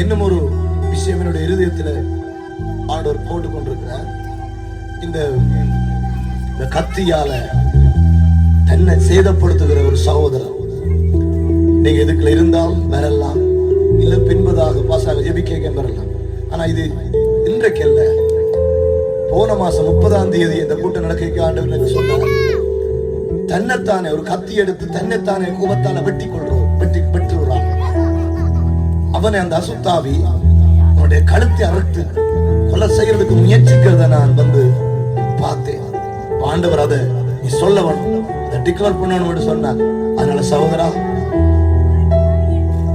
இன்னும் ஒரு விஷயம் என்னுடைய இருதயத்தில் ஆண்டவர் போட்டுக் கொண்டிருக்கிறார். இந்த கத்தியால தன்னை சேதப்படுத்துகிற ஒரு சகோதரர் நீங்க இதுக்குள்ள இருந்தால் வரலாம், இல்ல பின்பதாக பாசாக ஜெபிக்க வரலாம். ஆனா இது இன்றைக்கு அல்ல, போன மாசம் 30ஆம் தேதி இந்த கூட்டம் நடக்க ஆண்டவர் எனக்கு சொன்னார். தன்னைத்தானே ஒரு கத்தி எடுத்து தன்னைத்தானே கோபத்தால வெட்டி வெட்டுறான். அவனை அந்த அசுத்தாவி அவனுடைய கழுத்தை அறுத்து கொலை செய்யறதுக்கு முயற்சிக்கிறத நான் வந்து பார்த்தேன். ஆண்டவர் அதை நீ சொல்ல வேணும், அதை டிக்ளேர் பண்ணணும் சொன்னார். அதனால சகோதரா,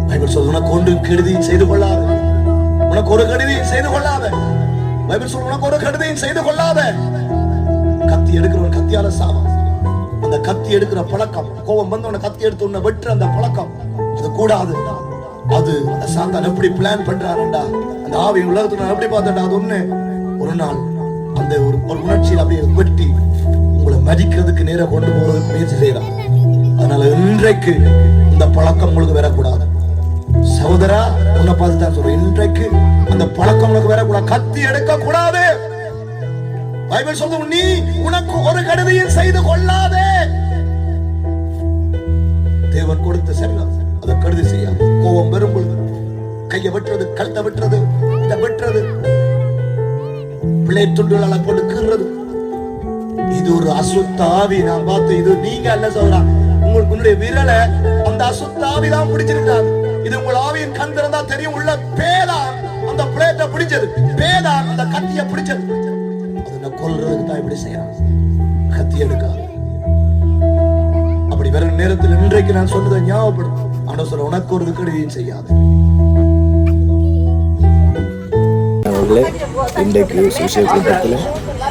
பைபிள் சொல்ல உனக்கு ஒன்று கெடுதியும் செய்து கொள்ளாத, உனக்கு ஒரு கெடுதியும் செய்து கொள்ளாத. பைபிள் சொல்ல உனக்கு ஒரு கெடுதியும் செய்து கொள்ளாத. கத்தி எடுக்கிறவன் கத்தியால சாவான். அந்த கத்தி எடுக்கிற பழக்கம், கோபம் வந்து உன கத்தி எடுத்து உன்னை வெட்டுற அந்த பழக்கம், அது கூடாது. அது சாத்தான் எப்படி பிளான் பண்றாருண்டா, அந்த ஆவி உலகத்துல நான் எப்படி பார்த்தேன்டா, அது ஒண்ணு ஒரு நாள் அந்த ஒரு உணர்ச்சியில் அப்படியே வெட்டி உங்களை மதிக்கிறதுக்கு நேரம் கொண்டு போறதுக்கு முயற்சி செய்யறான். அதனால இன்றைக்கு இந்த பழக்கம் உங்களுக்கு வரக்கூடாது. சகோதரா, உன்னை பார்த்து தான் சொல்றேன், இன்றைக்கு அந்த பழக்கம் உனக்கு வரக்கூடாது. கத்தி எடுக்க கூடாது. பைபிள் சொல்லுது, நீ உனக்கு ஒரு கெடுதியும் செய்து கொள்ளாதே. தேவன் கொடுத்த செல்லம் அதை கருதி செய்ய. கோபம் வரும் பொழுது கையை வெட்டுறது, கழுத்தை வெட்டுறது, இதை வெட்டுறது, பிள்ளை துண்டுகளால போட்டு கீறுறது, இது ஒரு அசுத்தாவி. நான் பார்த்து, இது நீங்க அல்ல சொல்றா, உங்களுக்கு உன்னுடைய விரலை அந்த அசுத்தாவிதான் பிடிச்சிருக்காது. இது உங்கள் ஆவியின் கண் திறந்தா தெரியும், உள்ள பேதான் அந்த பிளேட்டை பிடிச்சது, பேதான் அந்த கத்திய பிடிச்சது. அதை கொல்றதுக்கு தான் இப்படி செய்யறான். கத்தி எடுக்காது. அப்படி வர நேரத்தில் இன்றைக்கு நான் சொன்னதை ஞாபகப்படும். ஆனா சொல்ல, உனக்கு ஒரு கெடுதியும் செய்யாது. இன்றைக்கு சுவிசேஷ கூட்டத்தில்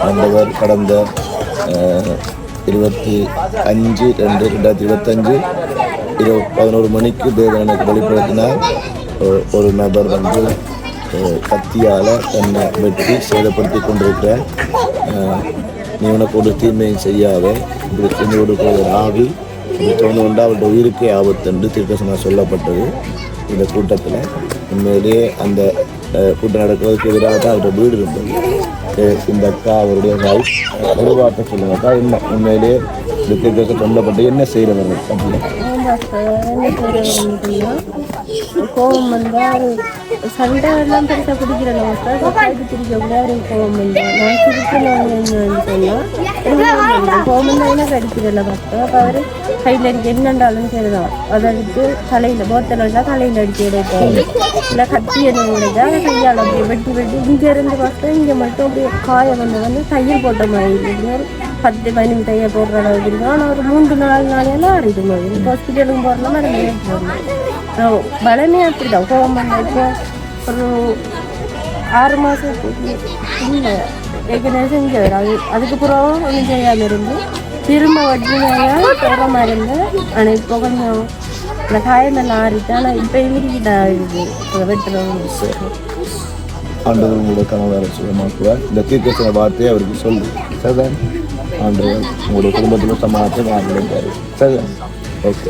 ஆண்டவர் கடந்த 25/2/2025 11 மணிக்கு தேவனுக்கு வெளிப்படுத்தினார். ஒரு நபர் வந்து கத்தியால் தன்னை வெட்டி சேதப்படுத்தி கொண்டிருக்கிறார். நீ உனக்கு ஒரு தீமையும் செய்யாத, இப்படி செஞ்சு கொடுக்கிற ஒரு ஆவி இப்படி தோணுண்டா அவருடைய உயிருக்கே ஆபத்து என்று தீர்க்கதரிசனம் சொல்லப்பட்டது. இந்த கூட்டத்தில் உண்மையிலேயே அந்த கூட்டம் நடக்கிறதுக்கு எதிராக தான் அவருடைய வீடு இருந்தது. இந்த அக்கா அவருடைய வாய்ஸ் ஒரு வார்த்தை சொல்லுங்கக்கா, என்ன உண்மையிலேயே இந்த சொல்லப்பட்டு என்ன செய்கிறவர்கள் அப்படின்னு கோவம் வந்தால் சண்டை எல்லாம் பெருசாக பிடிக்கிறேன். பிடிக்கக்கூடாது கோவம் வந்தால் நான் சிரிக்கணும்னு சொன்னால் கோவம் வந்தால் என்ன கடிக்கிறதில்ல பார்த்தோம். அப்போ அவர் கையில் அடிக்க என்னண்டாலும் சரிதான், அதை அடித்து தலையில் போத்தல் வந்தால் தலையில் அடித்து எடுப்போம். இல்லை கத்தி எதுவும் கிடையாது, அதை கையால் அப்படியே வெட்டி இங்கேருந்து பார்த்தா இங்கே மட்டும் அப்படியே காயம் வந்து தையல் போட்ட மாதிரி இருக்கு. 10-15 தையல் போடுற அளவுக்கு இருக்கும். ஆனால் ஒரு 3-4 நாளையெல்லாம் ஆடிட்டு போகுது. ஹாஸ்பிட்டலுக்கு போகிறோம்னா மருந்து போடணும். பலமே அப்படிதான். கோவம் பண்ண ஒரு 6 மாதத்துக்கு இல்லை ஏற்கனவே செஞ்சவர். அதுக்கு பிறகு ஒன்றும் செய்யாமல் இருந்து திரும்ப வட்டினால போகிற மாதிரி இருந்தேன். ஆனால் இப்போ கொஞ்சம் இந்த காயமெல்லாம் ஆறிட்டு, ஆனால் இப்போ இவருக்கிட்ட இருக்குது வெட்டுறவங்க. ஆண்டவர் உங்களோட கனவை சுகமாக்குவார். இந்த தீர்க்கதரிசன வார்த்தையை அவருக்கு சொல்லு. சரிதான், ஆண்டவர் உங்களுடைய குடும்பத்திலும் சமாளித்து ஆண்டவர். சரிதான், ஓகே.